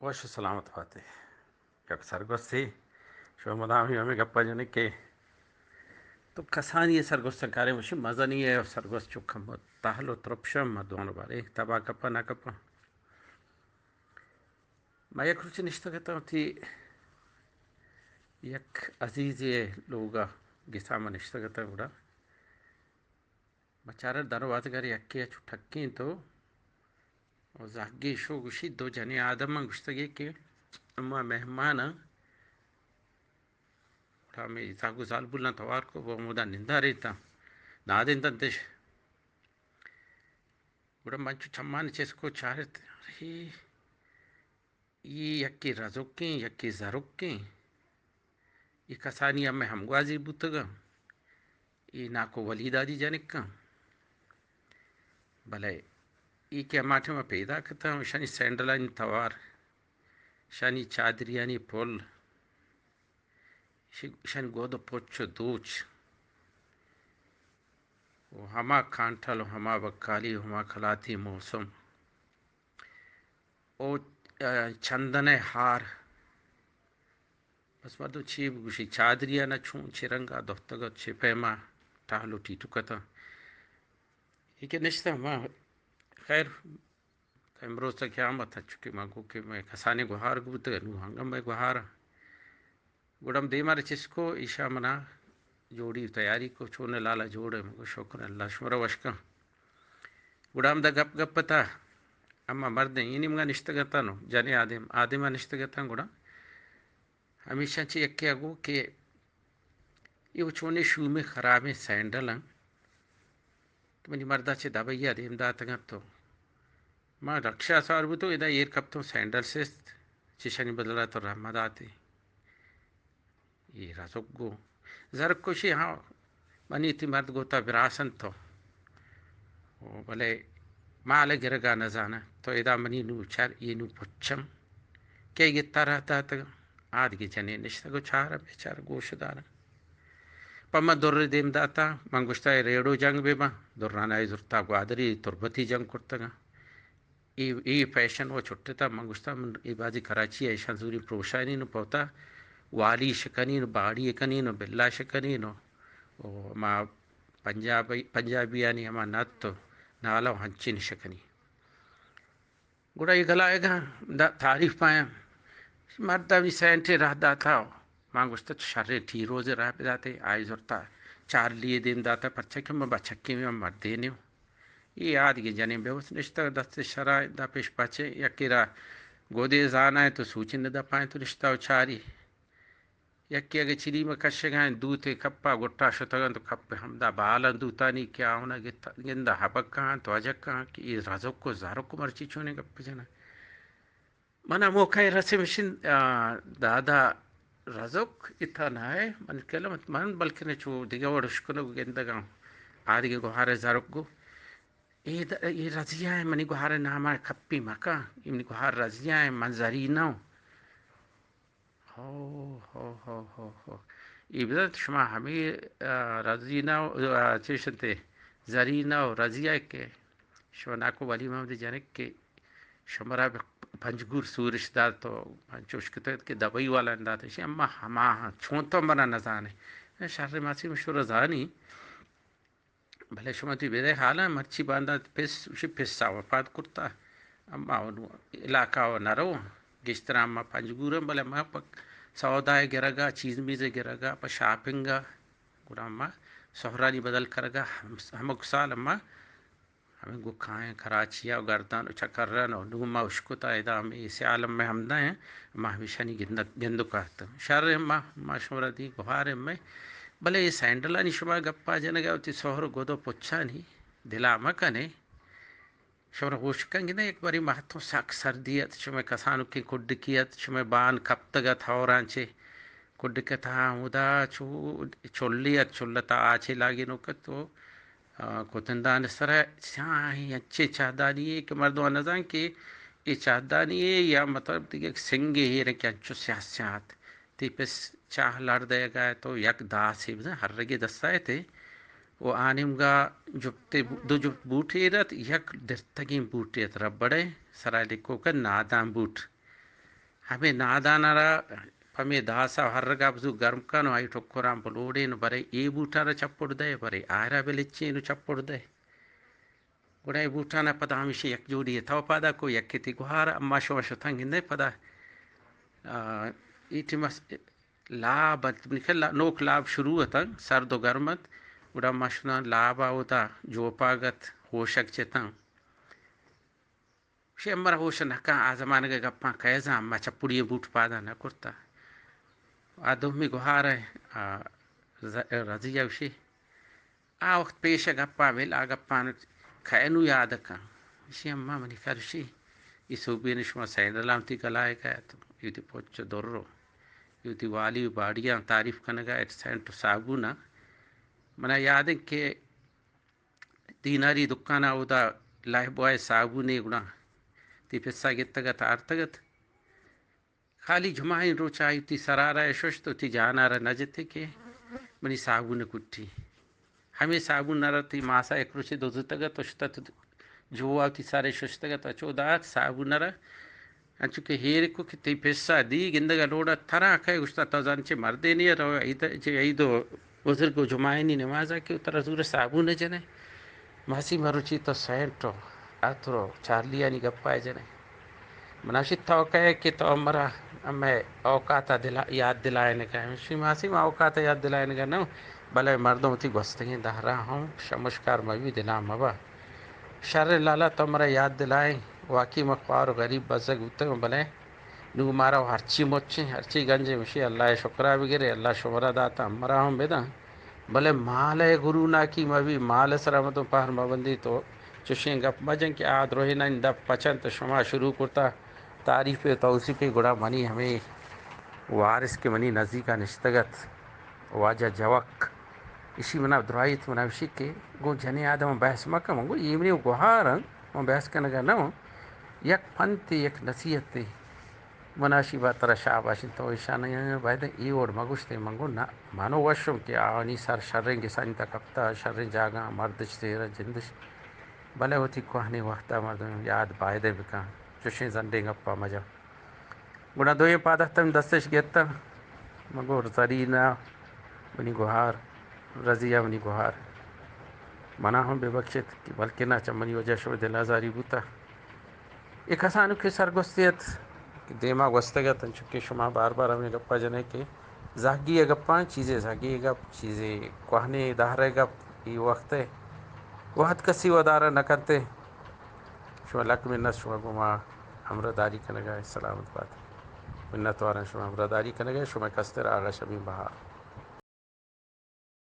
وش سلامت فاتي يك سرگوسي شو مدام يومي گپا جنے کے تو کسانی سرگوس سنکارے مشی مزہ نہیں ہے سرگوس چکم تاہلو ترپشم مدوان بارے تبا کپا نہ کپا ما یک روچ نشتا کہتا ہوں تھی یک عزیز لوگا گساما نشتا کہتا ہوں گڑا بچارہ دروازہ گاری یکی اچھو ٹھکیں تو زاگی شو گوشی دو جنے آدم گوشتا گے کہ اما مہمان میں زاگو زال بولنا توار کو وہ مودا نندا رہتا نادن تنتش گڑا منچو چمان چیس کو چارت ای یکی رزوکیں یکی زروکیں ای کسانی ہمیں ہمگوازی بوتگا ای ناکو ولی دادی جانکا بلے ای کے ماٹھے میں پیدا کرتا ہوں شانی سینڈلانی توار شانی چادریانی پول شانی گودو پوچو دوچ ہما کانٹل ہما بکالی ہما کلاتی موسم او چندن ہار بس مردو چیب گوشی چادریا نہ چھون چرنگا دفتگا چھپیما ٹاہلو ٹیٹو کتا یہ کہ نشتا ما خیر امروز تک قیامت تھا چکے مانگو کہ میں کسانے گوھار گوتا نو ہنگم میں گوھارا گڑم دے مارے چس کو ایشا منا جوڑی تیاری کو چونے لالا جوڑے مگو شکر اللہ شمرا وشکا گڑام دا گپ گپ پتا اما مرد اینی مگا نشتگتا نو جانے آدم نشتگتا گڑا ہمیشہ چی یکی اگو کہ یہ چونے شو میں خراب ہے سینڈل ہیں تو منی مردہ چی دبائی آدم داتا تو ما رکشا سوار بھی تو ادھا ایر کب تو سینڈل سے چشانی بدلا تو رحمد آتے یہ رازق گو زرک کوشی ہاں منی تی مرد گوتا براسن تو بلے مالا گرگا نزانا تو ادھا منی نو چار یہ نو پچم کیا گتا رہتا تا آدھگی جنے نشتا گو چارا بیچارا گوش دارا پما در دیم داتا منگوشتا ریڑو جنگ بیما درانا ای زرتا گوادری تربتی جنگ کرتا گا ای فیشن وہ چھوٹے تا منگوشتا من ای بازی کراچی ایشان زوری پروشانی نو پوتا والی شکنی نو باڑی کنی نو بلا شکنی نو ما پنجابیانی ہما نت تو نالا ہنچین شکنی گوڑا یہ گلا گا تعریف پایا مرد بھی سینٹے رہ داتا مانگوشتا شرے ٹھی روزے رہ پہ داتے آئی زرتا چار لیے دیم داتا پرچکے میں بچکے میں مردے نیو یہ آدھگی جنیں بے اس نشتا دست شرائع دا پیش پچے یکی را گودے زانا ہے تو سوچن دا پائیں تو نشتا و چاری یکی اگر چلی میں کشگائیں دوتے کپا گٹا شتگن تو کپ ہم دا بالا دوتا نہیں کیا ہونا گندہ حبک کہاں تو اجک کہاں کہ یہ رازق کو زارق کو مرچی چونے گپ جنا منا موقع رسے مشن دادا رازق اتنا ہے من کلمت من بلکہ نے چو دیگا وڑشکنو گندگاں آدھگی گوھار زارق گو یہ رضیہ ہے منی گوھار ناما کپی مکا منی گوھار رضیہ ہے منظری نو ہو یہ بدت شما ہمیں رضی نو چیشنتے زری نو رضیہ کے شما ناکو ولی محمد جانک کے شمرا پنجگور سورش دار تو پنچوش کتت کے دبئی والا انداتا ہے اما ہما چھونتو منا نزانے شر ماسی مشور رضانی بھلے شما تی بیدے حالا مرچی باندھا پس وفات کرتا اما علاقہ و نرو جس طرح اما پنجگورم بھلے اما پک سودائے گرگا چیز میزے گرگا پا شاپنگا گوڑا اما سہرانی بدل کرگا ہمک سال اما ہمیں گو کھائیں کراچیا و گردان و چکرن و نوما اشکتا ایدا ہمیں اسی عالم میں ہمدہ ہیں اما ہمیشہ نہیں گندو کہتا شر اما شمرہ دی گوھار میں بلے یہ سینڈلانی شما گپا جنگا ہوتی سہر گودو پچھا نہیں دلا مکنے شما گوشکن گنا ایک باری مہتوں ساک سردیت شما کسانو کی کڈ کیت شما بان کپتگا تھورانچے کڈ کتا ہودا چولیت چولتا آچے لاگی نوکت تو کوتندان سر چاہیں اچھے چاہدانی ہے کہ مردو نظام کہ یہ چاہدانی ہے یا مطلب دیکھ ایک سنگے ہی رکھیں انچو سیاست تی پس چاہ لڑ دے گا تو یک دا سی بزن ہر رگی دستائے تھے وہ آنیم گا جبتے دو جب بوٹے رت یک درتگیم بوٹے رت رب بڑے سرائے لکھو کا نادام بوٹ ہمیں نادانارا پمے داسا ہرگا بزو گرم کانو آئی ٹوکرام بلوڑے نو برے ای بوٹارا چپڑ دے برے آئرا بلچے نو چپڑ دے گڑائی بوٹانا پدا ہمیشہ یک جوڑی تو پادا کو یک کتی گوہارا اما شو تنگ ہندے پدا ایٹی مس لاب نوک لاب شروع تنگ سرد و گرمت گڑا مشنا لابا ہوتا جو پاگت ہوشک چتن شی امرا ہوش نکا آزمان کے گپاں کیزا اما چپڑی بوٹ پادا نہ کرتا آدمی گوہار ہے رضی وشی آ وقت پیش گپا ویل آ گپان کھینو یاد کن شی اما منی کرشی اسو بین شما سین لامتی کلائے گا تو یوتی پوچ درو یوتی والی باڑیاں تعریف کنگا ایٹ سینٹ صابونہ منا یاد ہے کہ دیناری دکانا اودا لائف بوائے صابونے گنا تی پسا گتگت آرتگت خالی جمعین روچا تی سرارا ششتو تی جانارا نجتے کے منی صابون کٹی ہمیں صابون نرتی ماسا ایک روچے دوزتگت وشتا جو آتی سارے ششتگت اچو دات صابون نرا انچو کہ ہیر کو کہ تی پسا دی گندگا لوڑا ترا کھائے گشتا تازان چے مردے نہیں رو ایدو بزرگو جمعینی نمازا کہ اترا زور صابون جنے ماسی مروچی تو سینٹو اترو چارلیانی گپائے جنے مناشد توقع ہے کہ تو امرا میں اوقاتا یاد دلائے نگا مشی ماسی ما اوقاتا یاد دلائے نگا نو بلے مردوں تی گوستگیں دہرا ہوں شمشکار موی دلام مبا شر لالا تو مرا یاد دلائیں واقعی مخوار و غریب بزرگ ہوتے ہیں بلے نو مارا ہرچی مچیں ہرچی گنجے مشی اللہ شکرہ بگرے اللہ شمرہ داتا مرا ہوں بیدا بلے مال گرونا کی موی مال سرامتوں پہر مبندی تو چشیں گپ مجن کہ آد روحینا اندب پچن تو شما شروع کرتا تعریف توصیف گڑا منی ہمیں وارث کے منی نزدیکا نشتگت واجہ جوک اسی منا درائیت منا وشی کے گو جنے آدم بحث مکہ منگو ایمنی گوھارن من بحث کنگا نو یک پنتی یک نصیحت مناشی با ترا شاباشی تو ایشانی باید ای اور مگوشتے منگو نا مانو وشم کہ آنی سر شرنگ سانتا کپتا شرنگ جاگا مردش تیرا جندش بلے ہوتی کوہنی وقتا مردم یاد بائدے بکا چوشیں زندیں گپا مجا گوڑا دوئے پادختم دستش گیتا منگو زرینا منی گوھار رضیہ منی گوھار منا ہم بے بخشت کہ بلکہ نہ چمنی وجہ شو دل آزاری بوتا ایک حسانو کے سرگوستیت دیما گوستگت چونکہ شما بار بار ہمیں گپا جنے کہ زاگی گپاں چیزیں زاگی گپ چیزیں کوہنے دہرے گپ یہ وقت ہے وقت کسی ودارہ نہ کرتے شما لک منت شما گما امرداری کنگا سلامت بات منت وارن شما امرداری کنگا شما کستر آغا شبین بہار